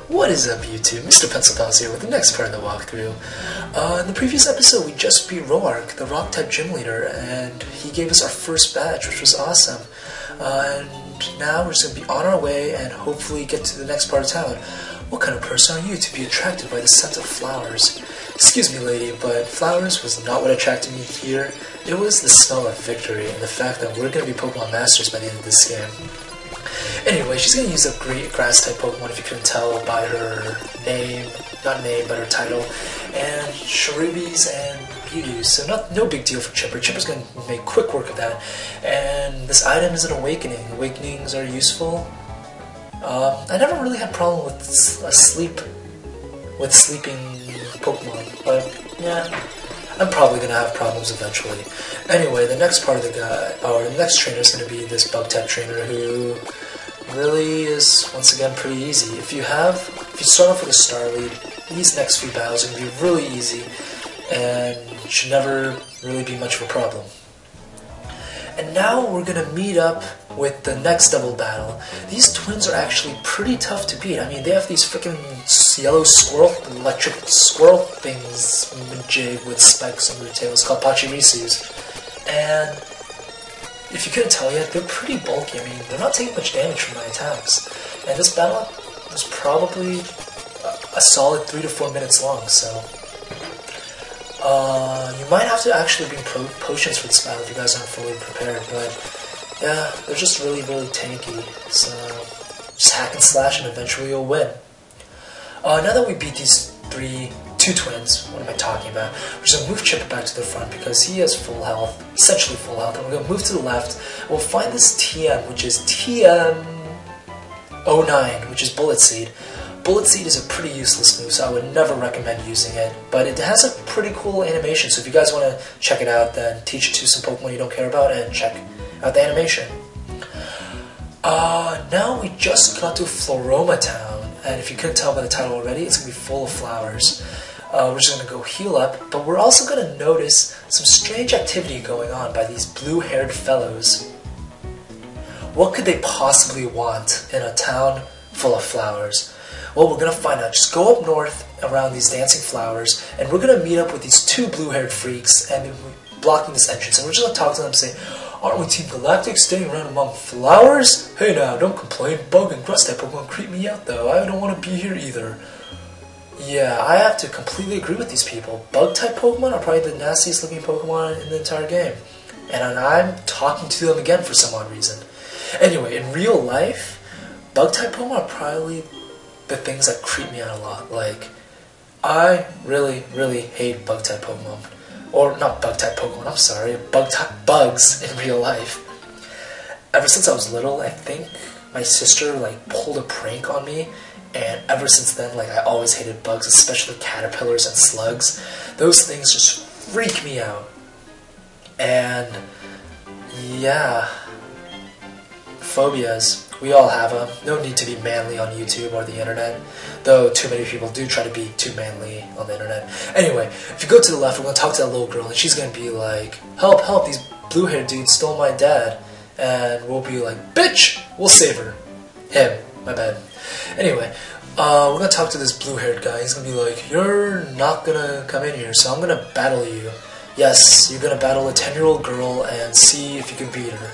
What is up, YouTube? Mr. Pencil Pals here with the next part of the walkthrough. In the previous episode, we just beat Roark, the Rock-type gym leader, and he gave us our first badge, which was awesome. And now we're just going to be on our way and hopefully get to the next part of town. What kind of person are you to be attracted by the scent of flowers? Excuse me, lady, but flowers was not what attracted me here. It was the smell of victory and the fact that we're going to be Pokemon Masters by the end of this game. Anyway, she's going to use a great grass-type Pokemon, if you couldn't tell by her name, not name, but her title, and Cherubies and Mewtwo, so no big deal for Chipper. Chipper's going to make quick work of that, and this item is an Awakening. Awakenings are useful. I never really had a problem with sleeping Pokemon, but yeah, I'm probably going to have problems eventually. Anyway, the next part of the next trainer is going to be this Bug-type trainer who really is, once again, pretty easy. If you start off with a Star Lead, these next few battles are going to be really easy and should never really be much of a problem. And now we're going to meet up with the next double battle. These twins are actually pretty tough to beat. I mean, they have these freaking yellow squirrel, electric squirrel things jig with spikes on their tails called Pachirisus. And if you couldn't tell yet, they're pretty bulky. I mean, they're not taking much damage from my attacks. And this battle was probably a solid 3 to 4 minutes long, so you might have to actually bring potions for this battle if you guys aren't fully prepared, but yeah, they're just really tanky, so just hack and slash and eventually you'll win. Now that we beat these two twins, what am I talking about? We're just going to move Chipper back to the front because he has full health, essentially full health, and we're going to move to the left. We'll find this TM, which is TM09, which is Bullet Seed. Bullet Seed is a pretty useless move, so I would never recommend using it, but it has a pretty cool animation, so if you guys want to check it out, then teach it to some Pokemon you don't care about and check out the animation. Now we just got to Floroma Town, and if you couldn't tell by the title already, it's going to be full of flowers. We're just going to go heal up, but we're also going to notice some strange activity going on by these blue-haired fellows. What could they possibly want in a town full of flowers? Well, we're going to find out. Just go up north around these dancing flowers, and we're going to meet up with these two blue-haired freaks and blocking this entrance, and we're just going to talk to them and say, "Aren't we Team Galactic staying around among flowers? Hey now, don't complain. Bug and Grass-type Pokemon creep me out though. I don't want to be here either." Yeah, I have to completely agree with these people. Bug-type Pokemon are probably the nastiest looking Pokemon in the entire game. And I'm talking to them again for some odd reason. Anyway, in real life, Bug-type Pokemon are probably the things that creep me out a lot. Like, I really hate Bug-type Pokemon. Or, not Bug-type Pokemon, I'm sorry. Bug-type bugs in real life. Ever since I was little, I think my sister, pulled a prank on me. And ever since then, I always hated bugs, especially caterpillars and slugs. Those things just freak me out. And, yeah. Phobias. We all have them. No need to be manly on YouTube or the internet. Though too many people do try to be too manly on the internet. Anyway, if you go to the left, we're going to talk to that little girl, and she's going to be like, "Help, help, these blue-haired dudes stole my dad." And we'll be like, "Bitch! We'll save her." Him. My bad. Anyway, we're going to talk to this blue-haired guy. He's going to be like, "You're not going to come in here, so I'm going to battle you." Yes, you're going to battle a 10-year-old girl and see if you can beat her.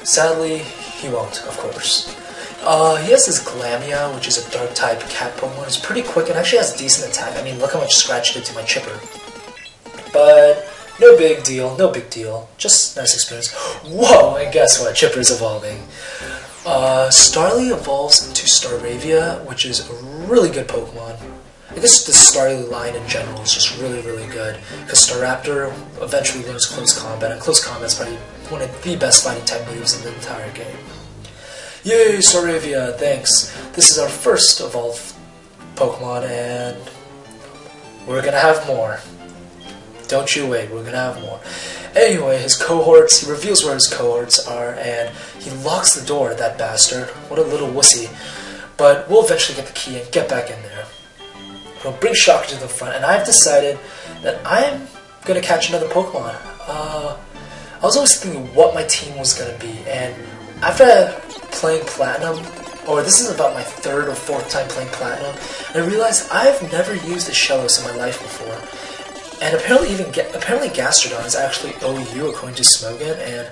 Sadly, he won't, of course. He has this Glamia, which is a dark-type cat Pokemon. It's pretty quick and actually has decent attack. I mean, look how much scratch it did to my Chipper. But no big deal, no big deal. Just nice experience. Whoa, and guess what? Chipper's evolving. Starly evolves into Staravia, which is a really good Pokemon. I guess the Starly line in general is just really good, because Staraptor eventually learns Close Combat, and Close Combat is probably one of the best fighting type moves in the entire game. Yay, Staravia, thanks. This is our first evolved Pokemon, and we're gonna have more. Don't you wait, we're gonna have more. Anyway, his cohorts, he reveals where his cohorts are, and he locks the door, that bastard. What a little wussy. But we'll eventually get the key and get back in there. We'll bring Shocker to the front, and I've decided that I'm going to catch another Pokemon. I was always thinking what my team was going to be, and after playing Platinum, or this is about my 3rd or 4th time playing Platinum, and I realized I've never used a Shellos in my life before. And apparently Gastrodon is actually OU according to Smogan, and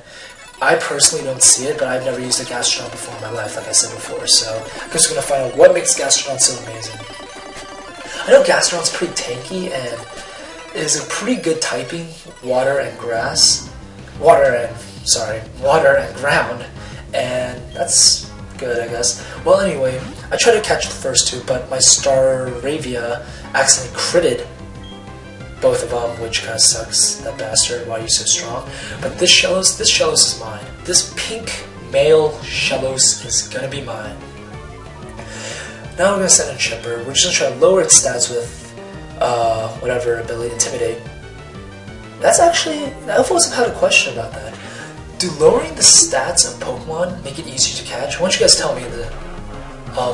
I personally don't see it, but I've never used a Gastrodon before in my life, like I said before, so I guess we're going to find out what makes Gastrodon so amazing. I know Gastrodon's pretty tanky, and is a pretty good typing, water and ground, and that's good, I guess. Well, anyway, I tried to catch the first 2, but my Staravia accidentally critted both of them, which kind of sucks, that bastard, why are you so strong? But this Shellos is mine. This pink male Shellos is gonna be mine. Now we're gonna send in Chipper. We're just gonna try to lower its stats with whatever ability, Intimidate. That's actually, I've always had a question about that. Do lowering the stats of Pokemon make it easier to catch? Why don't you guys tell me in the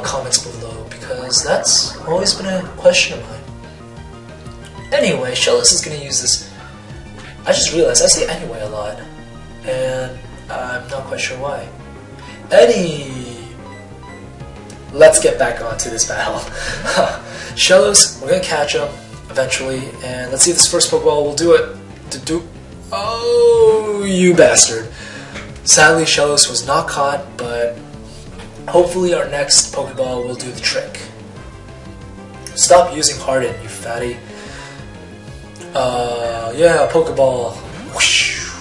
comments below, because that's always been a question of mine. Anyway, Shellos is going to use this. I just realized I say anyway a lot, and I'm not quite sure why. Let's get back onto this battle. Shellos, we're going to catch him eventually, and let's see if this first Pokeball will do it. Oh, you bastard. Sadly, Shellos was not caught, but hopefully our next Pokeball will do the trick. Stop using Harden, you fatty. Yeah, Pokeball. Whoosh.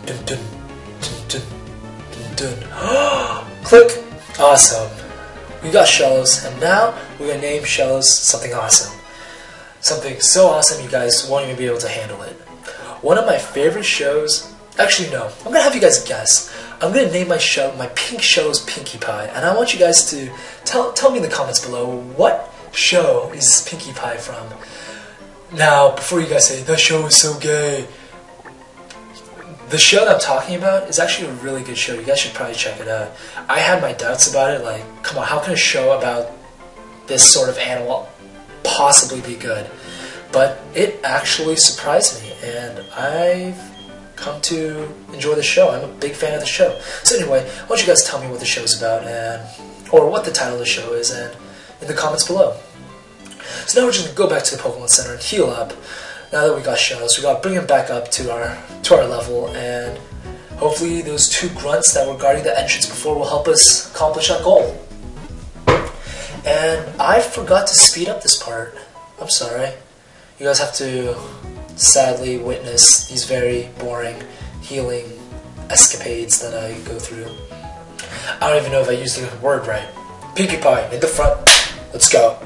Dun dun dun dun dun dun. Click. Awesome. We got Shellos, and now we're gonna name Shellos something awesome. Something so awesome you guys won't even be able to handle it. One of my favorite shows. Actually, no. I'm gonna have you guys guess. I'm gonna name my pink Shellos Pinkie Pie, and I want you guys to tell me in the comments below what show is Pinkie Pie from. Now, before you guys say, that show is so gay, the show that I'm talking about is actually a really good show. You guys should probably check it out. I had my doubts about it, like, come on, how can a show about this sort of animal possibly be good? But it actually surprised me, and I've come to enjoy the show. I'm a big fan of the show. So anyway, why don't you guys tell me what the show's about, or what the title of the show is, and in the comments below. So now we're just going to go back to the Pokemon Center and heal up. Now that we got Shellos, we got to bring him back up to our level, and hopefully those 2 grunts that were guarding the entrance before will help us accomplish our goal. And I forgot to speed up this part. I'm sorry. You guys have to sadly witness these very boring healing escapades that I go through. I don't even know if I used the word right. Pinkie Pie in the front. Let's go.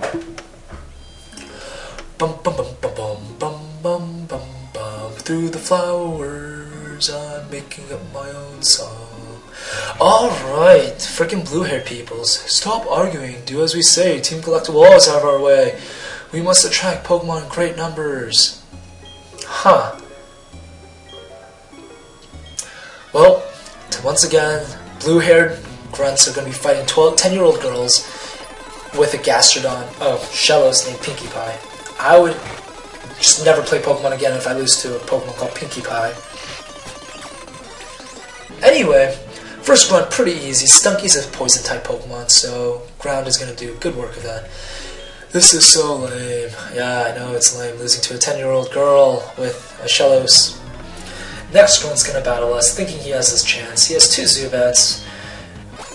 Bum bum bum bum bum bum bum bum bum. Through the flowers, I'm making up my own song. Alright, freaking blue-haired peoples, stop arguing, do as we say. Team Collectible always have our way. We must attract Pokemon in great numbers. Huh. Well, once again, blue-haired grunts are going to be fighting 10-year-old girls with a Gastrodon, Shellos named Pinkie Pie. I would just never play Pokemon again if I lose to a Pokemon called Pinkie Pie. Anyway, first grunt, pretty easy. Stunky's a poison-type Pokemon, so ground is going to do good work of that. This is so lame. Yeah, I know it's lame, losing to a 10-year-old girl with a Shellos. Next grunt's going to battle us, thinking he has his chance. He has 2 Zubats.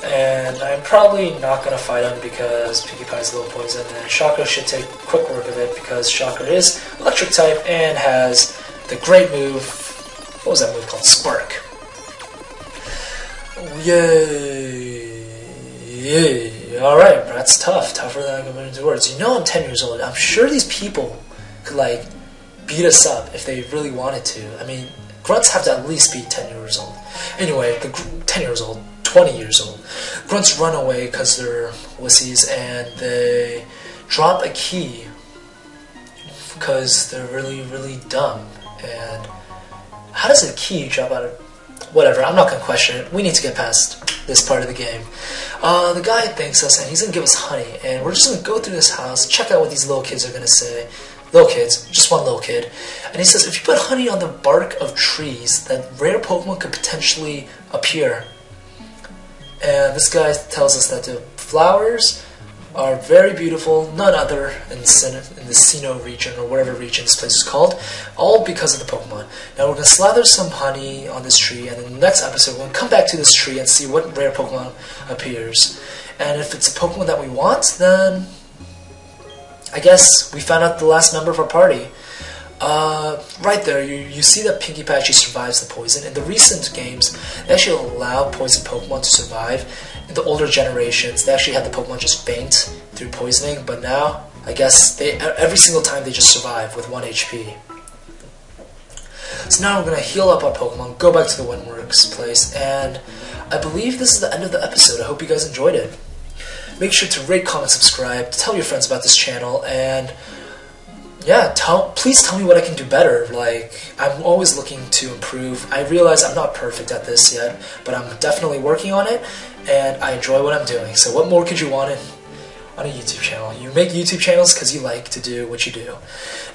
And I'm probably not going to fight him because Pinkie Pie is low poison, and Shocker should take quick work of it because Shocker is electric type and has the great move. What was that move called? Spark. Yay! Yay! Alright, that's tough. Tougher than I can put into words. You know I'm 10 years old. I'm sure these people could, like, beat us up if they really wanted to. I mean, grunts have to at least be 10 years old. Anyway, 10 years old. 20 years old. Grunts run away because they're wussies, and they drop a key because they're really, really dumb. And how does a key drop out of... Whatever, I'm not going to question it. We need to get past this part of the game. The guy thanks us, and he's going to give us honey. And we're just going to go through this house, check out what these little kids are going to say. Little kids, just one little kid. And he says, if you put honey on the bark of trees, then rare Pokemon could potentially appear. And this guy tells us that the flowers are very beautiful, none other in the Sinnoh region, or whatever region this place is called, all because of the Pokemon. Now we're going to slather some honey on this tree, and in the next episode we're going to come back to this tree and see what rare Pokemon appears. And if it's a Pokemon that we want, then I guess we found out the last member of our party. Right there, you see that Pinkie Pie actually survives the poison. In the recent games, they actually allow poison Pokemon to survive. In the older generations, they actually had the Pokemon just faint through poisoning, but now, I guess, every single time they just survive with 1 HP. So now we're going to heal up our Pokemon, go back to the Windworks place, and I believe this is the end of the episode. I hope you guys enjoyed it. Make sure to rate, comment, subscribe, tell your friends about this channel, and yeah, please tell me what I can do better. Like, I'm always looking to improve. I realize I'm not perfect at this yet, but I'm definitely working on it, and I enjoy what I'm doing. So what more could you want on a YouTube channel? You make YouTube channels because you like to do what you do.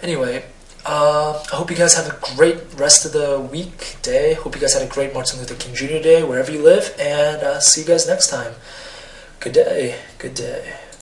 Anyway, I hope you guys have a great rest of the week, day. Hope you guys had a great Martin Luther King Jr. Day, wherever you live, and see you guys next time. Good day. Good day.